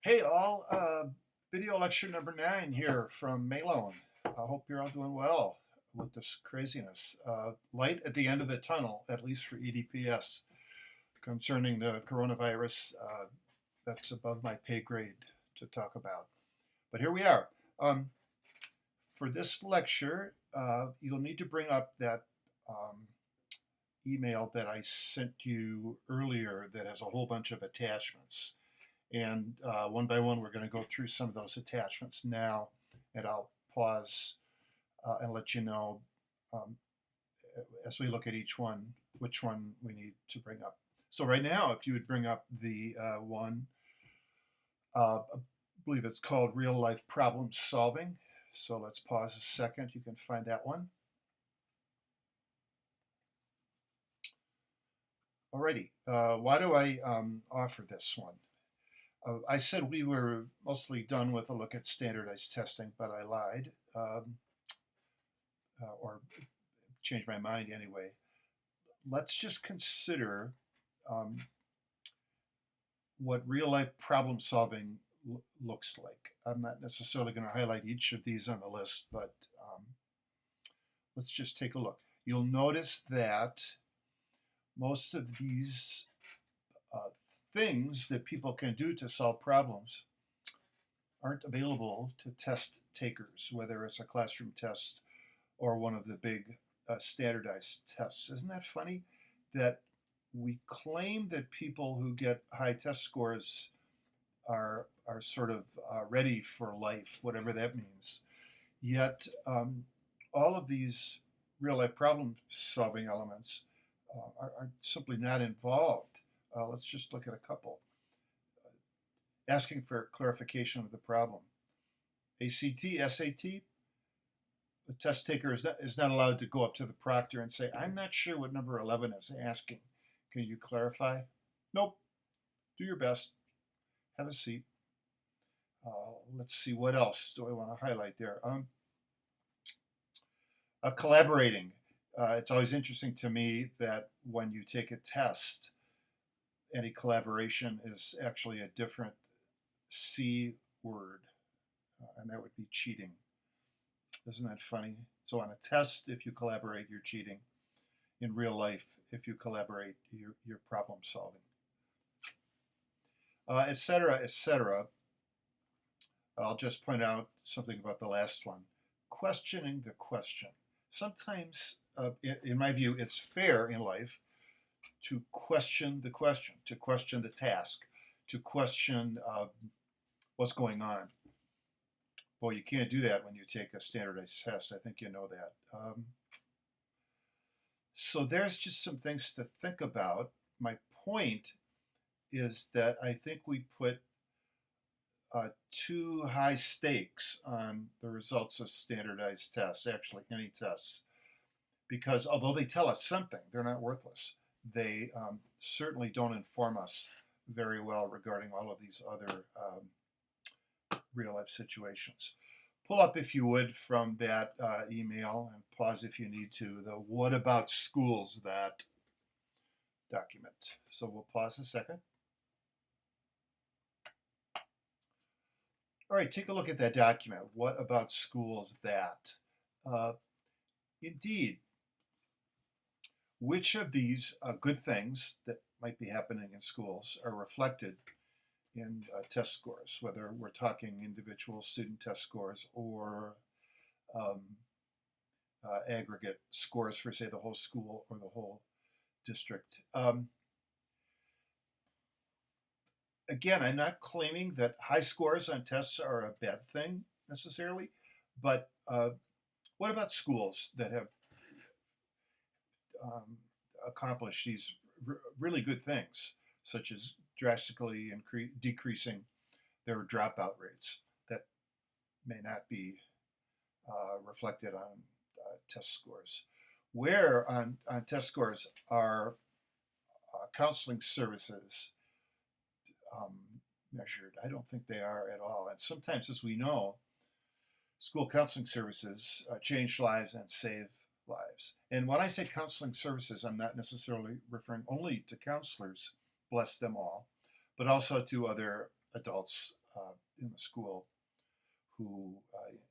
Hey all, video lecture number 9 here from Maylone. I hope you're all doing well with this craziness. Light at the end of the tunnel, at least for EDPS, concerning the coronavirus. That's above my pay grade to talk about. But here we are. For this lecture, you'll need to bring up that email that I sent you earlier that has a whole bunch of attachments. And one by one, we're going to go through some of those attachments now, and I'll pause and let you know um, as we look at each one, which one we need to bring up. So right now, if you would bring up the one, I believe it's called Real Life Problem Solving. So let's pause a second. You can find that one. Alrighty, why do I offer this one? I said we were mostly done with a look at standardized testing, but I lied, or changed my mind anyway. Let's just consider what real-life problem solving looks like. I'm not necessarily going to highlight each of these on the list, but let's just take a look. You'll notice that most of these things that people can do to solve problems aren't available to test takers, whether it's a classroom test or one of the big standardized tests. Isn't that funny that we claim that people who get high test scores are sort of ready for life, whatever that means, yet all of these real life problem solving elements are simply not involved. Let's just look at a couple. Asking for clarification of the problem. ACT, SAT, the test taker is not allowed to go up to the proctor and say, I'm not sure what number 11 is asking. Can you clarify? Nope. Do your best. Have a seat. Let's see, what else do I want to highlight there? Collaborating. It's always interesting to me that when you take a test, any collaboration is actually a different C word, and that would be cheating. Isn't that funny? So on a test, if you collaborate, you're cheating. In real life, if you collaborate, you're problem solving. Etc., etc. I'll just point out something about the last one. Questioning the question. Sometimes, in my view, it's fair in life to question the question, to question the task, to question what's going on. Well, you can't do that when you take a standardized test. I think you know that. So there's just some things to think about. My point is that I think we put too high stakes on the results of standardized tests, actually any tests, because although they tell us something, they're not worthless. They certainly don't inform us very well regarding all of these other real life situations. Pull up, if you would, from that email, and pause if you need to, the "What about schools" that document. So we'll pause a second. All right, take a look at that document. What about schools that? Indeed, which of these good things that might be happening in schools are reflected in test scores, whether we're talking individual student test scores or aggregate scores for, say, the whole school or the whole district. Again, I'm not claiming that high scores on tests are a bad thing necessarily, but what about schools that have accomplished these really good things, such as drastically decreasing their dropout rates that may not be reflected on test scores? Where on test scores are counseling services measured? I don't think they are at all. And sometimes, as we know, school counseling services change lives and save lives. And when I say counseling services, I'm not necessarily referring only to counselors, bless them all, but also to other adults in the school who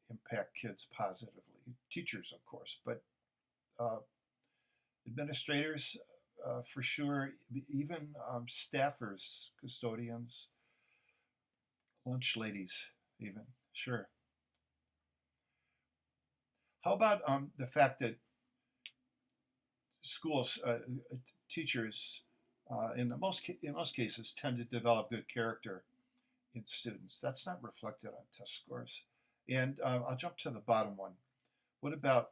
impact kids positively. Teachers, of course, but administrators, for sure, even staffers, custodians, lunch ladies, even, sure. How about the fact that schools, teachers, in most cases, tend to develop good character in students? That's not reflected on test scores. And I'll jump to the bottom one. What about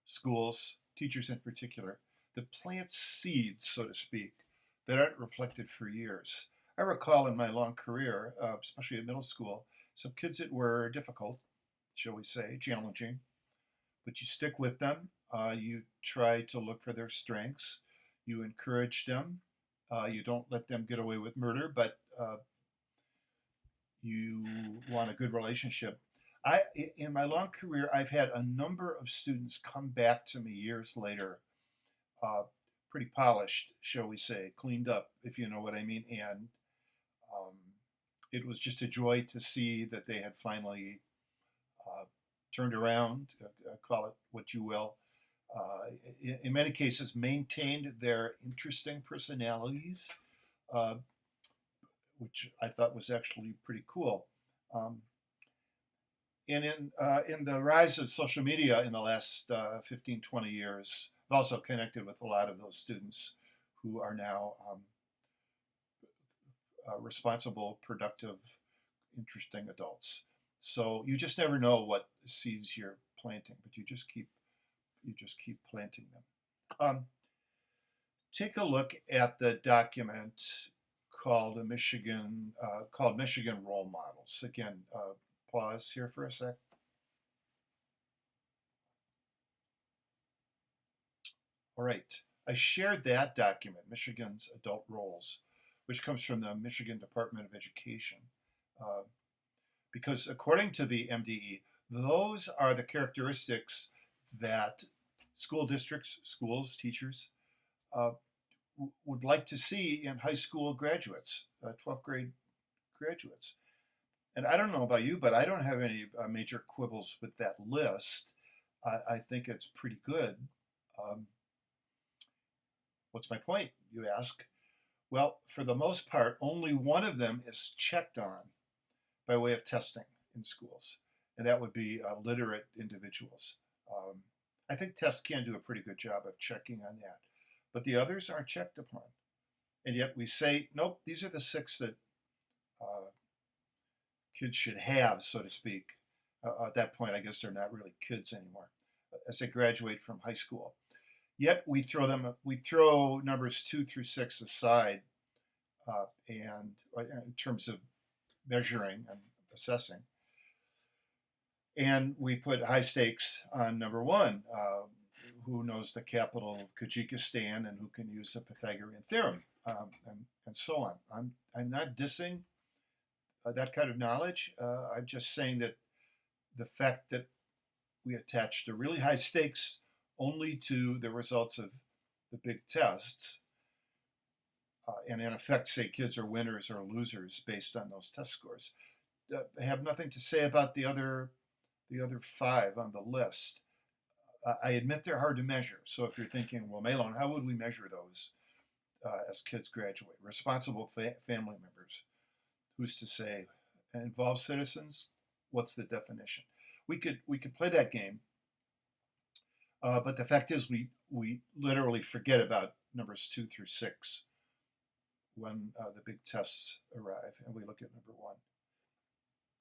schools, teachers in particular, that plant seeds, so to speak, that aren't reflected for years? I recall in my long career, especially at middle school, some kids that were difficult, shall we say, challenging, but you stick with them. You try to look for their strengths. You encourage them. You don't let them get away with murder, but you want a good relationship. In my long career, I've had a number of students come back to me years later, pretty polished, shall we say, cleaned up, if you know what I mean. And it was just a joy to see that they had finally turned around, call it what you will. In many cases, maintained their interesting personalities, which I thought was actually pretty cool. And in the rise of social media in the last 15, 20 years, I've also connected with a lot of those students who are now responsible, productive, interesting adults. So you just never know what seeds you're planting, but you just keep planting them. Take a look at the document called Michigan Role Models. Again, pause here for a sec. All right, I shared that document, Michigan's Adult Roles, which comes from the Michigan Department of Education, because according to the MDE, those are the characteristics that school districts, schools, teachers would like to see in high school graduates, 12th grade graduates. And I don't know about you, but I don't have any major quibbles with that list. I think it's pretty good. What's my point, you ask? Well, for the most part, only one of them is checked on by way of testing in schools, and that would be literate individuals. I think tests can do a pretty good job of checking on that, but the others aren't checked upon. And yet we say, nope, these are the 6 that kids should have, so to speak. At that point, I guess they're not really kids anymore as they graduate from high school. Yet we throw numbers 2 through 6 aside, and in terms of measuring and assessing, and we put high stakes on number 1. Who knows the capital of Kyrgyzstan and who can use the Pythagorean theorem, and so on. I'm not dissing that kind of knowledge. I'm just saying that the fact that we attach the really high stakes only to the results of the big tests, and in effect say kids are winners or losers based on those test scores, have nothing to say about the other 5 on the list. I admit they're hard to measure. So if you're thinking, well, Maylone, how would we measure those as kids graduate? Responsible family members. Who's to say? Involved citizens? What's the definition? We could play that game, but the fact is we literally forget about numbers 2 through 6 when the big tests arrive, and we look at number 1.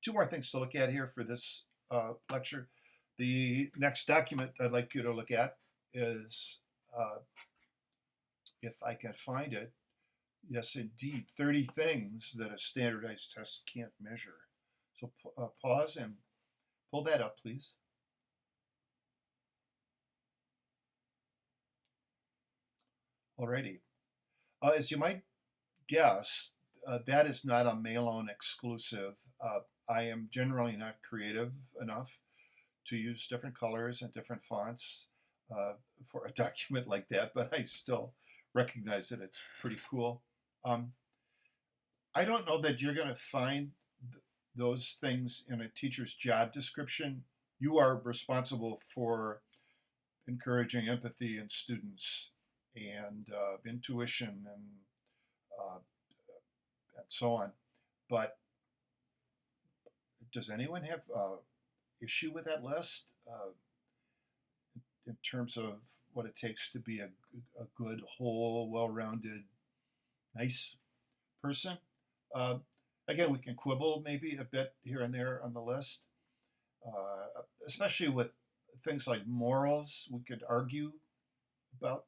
2 more things to look at here for this lecture. The next document I'd like you to look at is, if I can find it, yes, indeed, 30 things that a standardized test can't measure. So pause and pull that up, please. Alrighty. As you might guess, that is not a Maylone exclusive. I am generally not creative enough to use different colors and different fonts for a document like that, but I still recognize that it's pretty cool. I don't know that you're going to find those things in a teacher's job description. You are responsible for encouraging empathy in students and intuition uh, and so on. But does anyone have issue with that list in terms of what it takes to be a good, whole, well-rounded, nice person? Uh, Again, we can quibble maybe a bit here and there on the list, especially with things like morals. We could argue about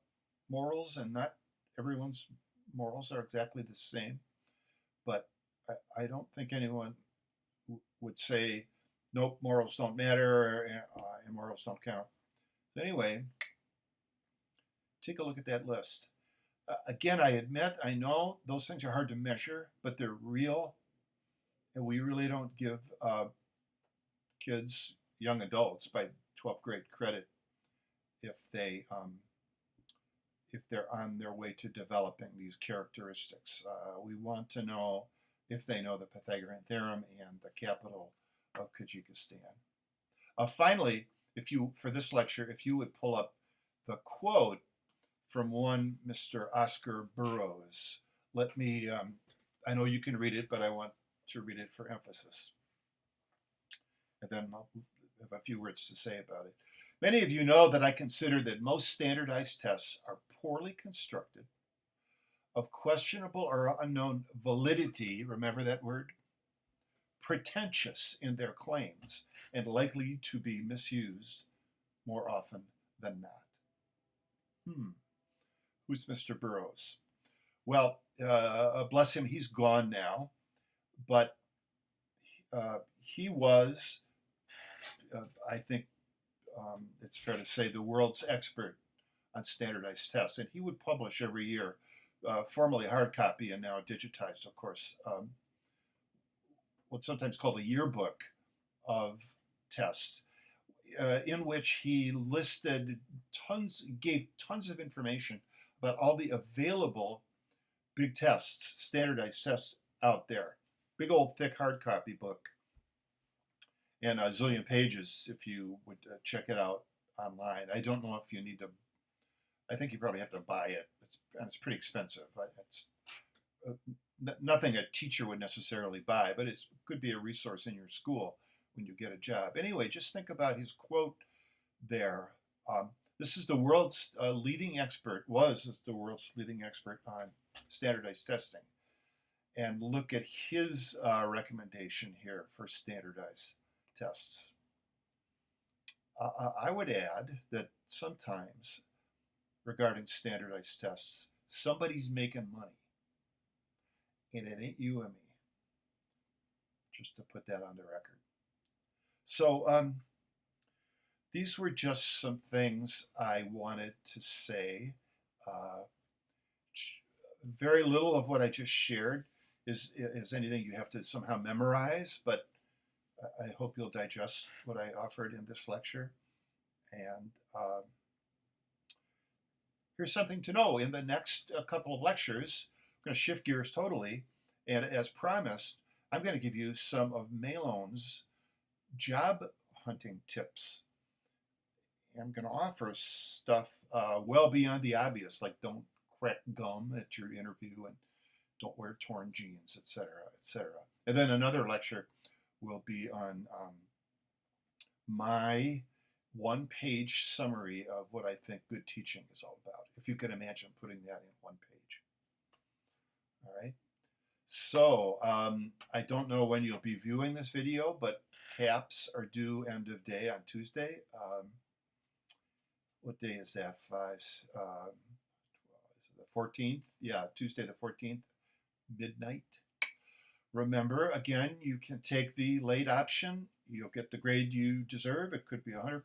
morals, and not everyone's morals are exactly the same. But I don't think anyone would say, nope, morals don't matter and morals don't count. So anyway, take a look at that list. Again, I admit, I know those things are hard to measure, but they're real, and we really don't give kids, young adults, by 12th grade credit if they're on their way to developing these characteristics. We want to know if they know the Pythagorean theorem and the capital of Kyrgyzstan. Finally, for this lecture, if you would pull up the quote from one Mr. Oscar Burroughs. Let me, I know you can read it, but I want to read it for emphasis. And then I'll have a few words to say about it. Many of you know that I consider that most standardized tests are poorly constructed, of questionable or unknown validity, remember that word? Pretentious in their claims, and likely to be misused more often than not. Who's Mr. Burroughs? Well, bless him, he's gone now, but he was, I think it's fair to say, the world's expert on standardized tests, and he would publish every year, formerly hard copy and now digitized, of course, what's sometimes called a yearbook of tests, in which he gave tons of information about all the available big tests, standardized tests out there. Big old thick hard copy book, and a zillion pages if you would check it out online. I don't know if you need to, I think you probably have to buy it, and it's pretty expensive. It's nothing a teacher would necessarily buy, but it could be a resource in your school when you get a job. Anyway, just think about his quote there. This is the world's leading expert on standardized testing. And look at his recommendation here for standardized tests. I would add that sometimes, regarding standardized tests, somebody's making money, and it ain't you and me. Just to put that on the record. So these were just some things I wanted to say. Very little of what I just shared is anything you have to somehow memorize, but I hope you'll digest what I offered in this lecture. And here's something to know. In the next couple of lectures, I'm going to shift gears totally, and as promised, I'm going to give you some of Maylone's job hunting tips. I'm going to offer stuff well beyond the obvious, like don't crack gum at your interview and don't wear torn jeans, etc., etc. And then another lecture will be on my one-page summary of what I think good teaching is all about, if you can imagine putting that in one page. All right. So I don't know when you'll be viewing this video, but caps are due end of day on Tuesday. What day is that? The 14th? Yeah, Tuesday the 14th, midnight. Remember, again, you can take the late option. You'll get the grade you deserve. It could be 100%,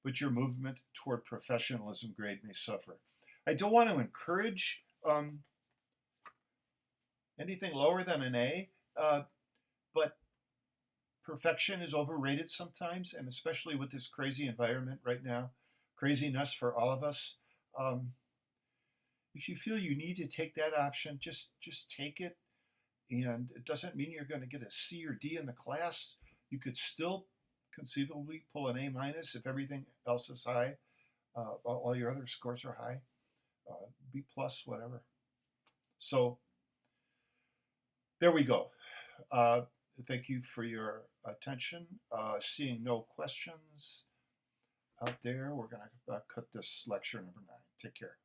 but your movement toward professionalism grade may suffer. I don't want to encourage anything lower than an A, but perfection is overrated sometimes, and especially with this crazy environment right now, craziness for all of us. If you feel you need to take that option, just take it. And it doesn't mean you're going to get a C or D in the class. You could still conceivably pull an A- if everything else is high. All your other scores are high. B+, whatever. So there we go. Thank you for your attention. Seeing no questions out there, we're going to cut this lecture number 9. Take care.